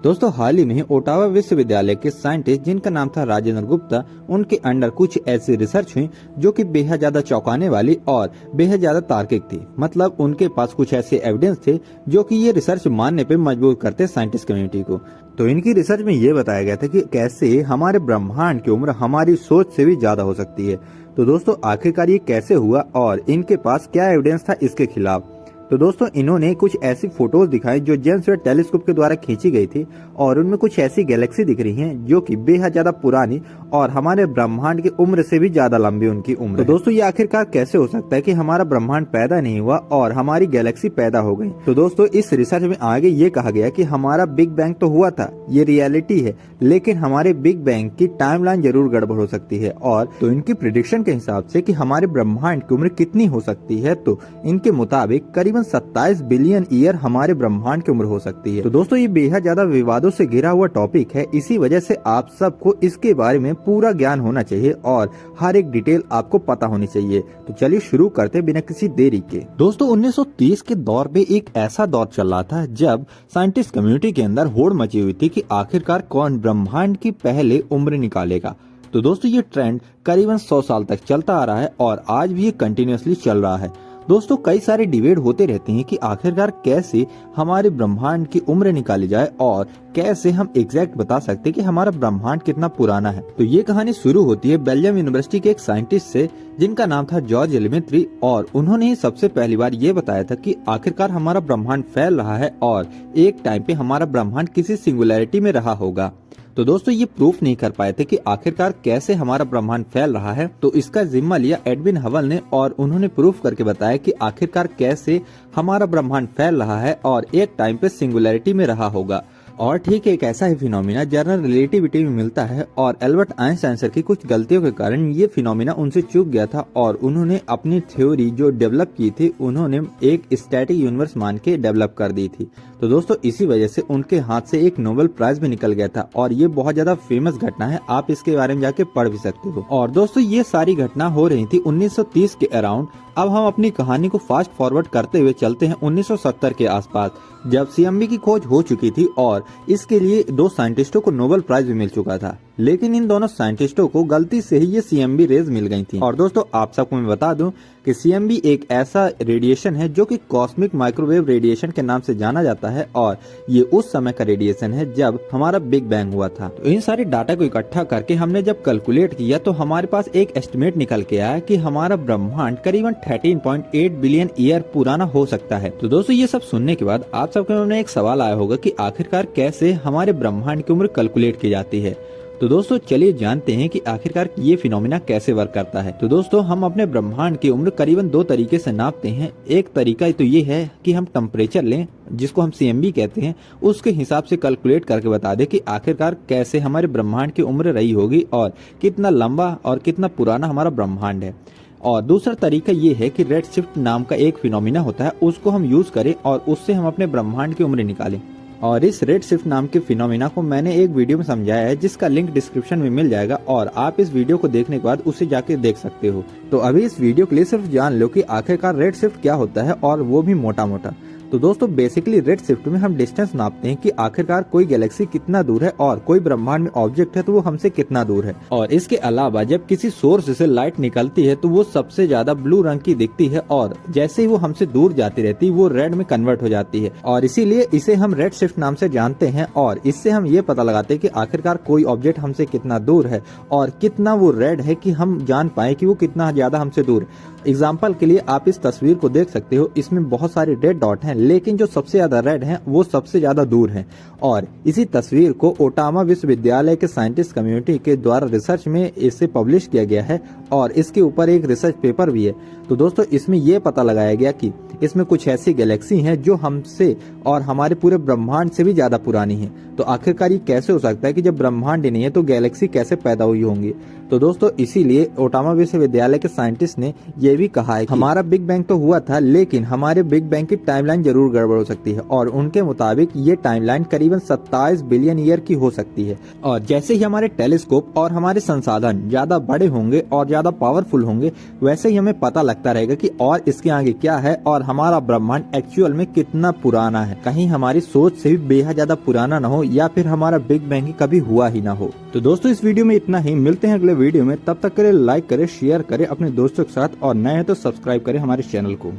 दोस्तों हाल ही में ओटावा विश्वविद्यालय के साइंटिस्ट जिनका नाम था राजेंद्र गुप्ता, उनके अंडर कुछ ऐसी रिसर्च हुई जो कि बेहद ज्यादा चौंकाने वाली और बेहद ज्यादा तार्किक थी। मतलब उनके पास कुछ ऐसे एविडेंस थे जो कि ये रिसर्च मानने पे मजबूर करते साइंटिस्ट कम्युनिटी को। तो इनकी रिसर्च में ये बताया गया था कि कैसे हमारे ब्रह्मांड की उम्र हमारी सोच से भी ज्यादा हो सकती है। तो दोस्तों आखिरकार ये कैसे हुआ और इनके पास क्या एविडेंस था इसके खिलाफ। तो दोस्तों इन्होंने कुछ ऐसी फोटोज दिखाई जो जेम्स वेब टेलीस्कोप के द्वारा खींची गई थी और उनमें कुछ ऐसी गैलेक्सी दिख रही हैं जो कि बेहद ज्यादा पुरानी और हमारे ब्रह्मांड की उम्र से भी ज्यादा लंबी उनकी उम्र। तो दोस्तों ये आखिरकार कैसे हो सकता है कि हमारा ब्रह्मांड पैदा नहीं हुआ और हमारी गैलेक्सी पैदा हो गई। तो दोस्तों इस रिसर्च में आगे ये कहा गया कि हमारा बिग बैंग तो हुआ था, ये रियलिटी है, लेकिन हमारे बिग बैंग की टाइमलाइन जरूर गड़बड़ हो सकती है। और तो इनकी प्रिडिक्शन के हिसाब से कि हमारे ब्रह्मांड की उम्र कितनी हो सकती है, तो इनके मुताबिक करीबन 27 बिलियन ईयर हमारे ब्रह्मांड की उम्र हो सकती है। तो दोस्तों ये बेहद ज्यादा विवादों से घिरा हुआ टॉपिक है, इसी वजह से आप सबको इसके बारे में पूरा ज्ञान होना चाहिए और हर एक डिटेल आपको पता होनी चाहिए। तो चलिए शुरू करते बिना किसी देरी के। दोस्तों 1930 के दौर में एक ऐसा दौर चल रहा था जब साइंटिस्ट कम्युनिटी के अंदर होड़ मची हुई थी कि आखिरकार कौन ब्रह्मांड की पहले उम्र निकालेगा। तो दोस्तों ये ट्रेंड करीबन 100 साल तक चलता आ रहा है और आज भी ये कंटिन्यूअसली चल रहा है। दोस्तों कई सारे डिबेट होते रहते हैं कि आखिरकार कैसे हमारे ब्रह्मांड की उम्र निकाली जाए और कैसे हम एग्जैक्ट बता सकते हैं कि हमारा ब्रह्मांड कितना पुराना है। तो ये कहानी शुरू होती है बेल्जियम यूनिवर्सिटी के एक साइंटिस्ट से जिनका नाम था जॉर्ज एलिमेंट्री, और उन्होंने ही सबसे पहली बार ये बताया था कि आखिरकार हमारा ब्रह्मांड फैल रहा है और एक टाइम पे हमारा ब्रह्मांड किसी सिंगुलैरिटी में रहा होगा। तो दोस्तों ये प्रूफ नहीं कर पाए थे कि आखिरकार कैसे हमारा ब्रह्मांड फैल रहा है, तो इसका जिम्मा लिया एडविन हबल ने और उन्होंने प्रूफ करके बताया कि आखिरकार कैसे हमारा ब्रह्मांड फैल रहा है और एक टाइम पे सिंगुलैरिटी में रहा होगा। और ठीक है, एक ऐसा ही फिनोमिना जनरल रिलेटिविटी में मिलता है और एल्बर्ट आइंस्टाइन सर की कुछ गलतियों के कारण ये फिनोमिना उनसे चूक गया था और उन्होंने अपनी थ्योरी जो डेवलप की थी उन्होंने एक स्टैटिक यूनिवर्स मान के डेवलप कर दी थी। तो दोस्तों इसी वजह से उनके हाथ से एक नोबेल प्राइज भी निकल गया था और ये बहुत ज्यादा फेमस घटना है, आप इसके बारे में जाके पढ़ भी सकते हो। और दोस्तों ये सारी घटना हो रही थी 1930 के अराउंड। अब हम अपनी कहानी को फास्ट फॉरवर्ड करते हुए चलते हैं 1970 के आसपास, जब सीएमबी की खोज हो चुकी थी और इसके लिए 2 साइंटिस्टों को नोबेल प्राइज भी मिल चुका था। लेकिन इन दोनों साइंटिस्टों को गलती से ही ये सीएमबी रेज मिल गई थी। और दोस्तों आप सबको मैं बता दूं कि सीएमबी एक ऐसा रेडिएशन है जो कि कॉस्मिक माइक्रोवेव रेडिएशन के नाम से जाना जाता है और ये उस समय का रेडिएशन है जब हमारा बिग बैंग हुआ था। तो इन सारे डाटा को इकट्ठा करके हमने जब कैलकुलेट किया तो हमारे पास एक एस्टिमेट निकल के आया कि हमारा ब्रह्मांड करीबन 13.8 बिलियन ईयर पुराना हो सकता है। तो दोस्तों ये सब सुनने के बाद आप सबके मन में एक सवाल आया होगा कि आखिरकार कैसे हमारे ब्रह्मांड की उम्र कैलकुलेट की जाती है। तो दोस्तों चलिए जानते हैं कि आखिरकार ये फिनोमिना कैसे वर्क करता है। तो दोस्तों हम अपने ब्रह्मांड की उम्र करीबन 2 तरीके से नापते हैं। एक तरीका तो ये है कि हम टेम्परेचर लें, जिसको हम सीएमबी कहते हैं, उसके हिसाब से कैलकुलेट करके बता दें कि आखिरकार कैसे हमारे ब्रह्मांड की उम्र रही होगी और कितना लंबा और कितना पुराना हमारा ब्रह्मांड है। और दूसरा तरीका ये है कि रेड शिफ्ट नाम का एक फिनोमिना होता है, उसको हम यूज करें और उससे हम अपने ब्रह्मांड की उम्र निकालें। और इस रेड शिफ्ट नाम के फिनोमिना को मैंने एक वीडियो में समझाया है जिसका लिंक डिस्क्रिप्शन में मिल जाएगा और आप इस वीडियो को देखने के बाद उसे जाके देख सकते हो। तो अभी इस वीडियो के लिए सिर्फ जान लो कि आखिरकार रेड शिफ्ट क्या होता है और वो भी मोटा मोटा। तो दोस्तों बेसिकली रेड शिफ्ट में हम डिस्टेंस नापते हैं कि आखिरकार कोई गैलेक्सी कितना दूर है और कोई ब्रह्मांड में ऑब्जेक्ट है तो वो हमसे कितना दूर है। और इसके अलावा जब किसी सोर्स से लाइट निकलती है तो वो सबसे ज्यादा ब्लू रंग की दिखती है और जैसे ही वो हमसे दूर जाती रहती है वो रेड में कन्वर्ट हो जाती है और इसीलिए इसे हम रेड शिफ्ट नाम से जानते हैं। और इससे हम ये पता लगाते हैं कि आखिरकार कोई ऑब्जेक्ट हमसे कितना दूर है और कितना वो रेड है कि हम जान पाए कि वो कितना ज्यादा हमसे दूर है। एग्जाम्पल के लिए आप इस तस्वीर को देख सकते हो, इसमें बहुत सारे रेड डॉट हैं लेकिन जो सबसे ज्यादा रेड हैं वो सबसे ज्यादा दूर हैं। और इसी तस्वीर को ओटावा विश्वविद्यालय के साइंटिस्ट कम्युनिटी के द्वारा रिसर्च में इसे पब्लिश किया गया है और इसके ऊपर एक रिसर्च पेपर भी है। तो दोस्तों इसमें यह पता लगाया गया कि इसमें कुछ ऐसी गैलेक्सी हैं जो हमसे और हमारे पूरे ब्रह्मांड से भी ज्यादा पुरानी हैं। तो आखिरकार ये कैसे हो सकता है कि जब ब्रह्मांड ही नहीं है तो गैलेक्सी कैसे पैदा हुई होंगी। तो दोस्तों इसीलिए ओटावा विश्वविद्यालय के साइंटिस्ट ने ये ये भी कहा है कि हमारा बिग बैंग तो हुआ था, लेकिन हमारे बिग बैंग की टाइमलाइन जरूर गड़बड़ हो सकती है और उनके मुताबिक ये टाइमलाइन करीबन 27 बिलियन ईयर की हो सकती है। और जैसे ही हमारे टेलीस्कोप और हमारे संसाधन ज्यादा बड़े होंगे और ज्यादा पावरफुल होंगे, वैसे ही हमें पता लगता रहेगा कि और इसके आगे क्या है और हमारा ब्रह्मांड एक्चुअल में कितना पुराना है। कहीं हमारी सोच से भी बेहद ज्यादा पुराना ना हो या फिर हमारा बिग बैंग ही कभी हुआ ही ना हो। तो दोस्तों इस वीडियो में इतना ही, मिलते हैं अगले वीडियो में। तब तक के लिए लाइक करें, शेयर करें अपने दोस्तों के साथ और नए हैं तो सब्सक्राइब करें हमारे चैनल को।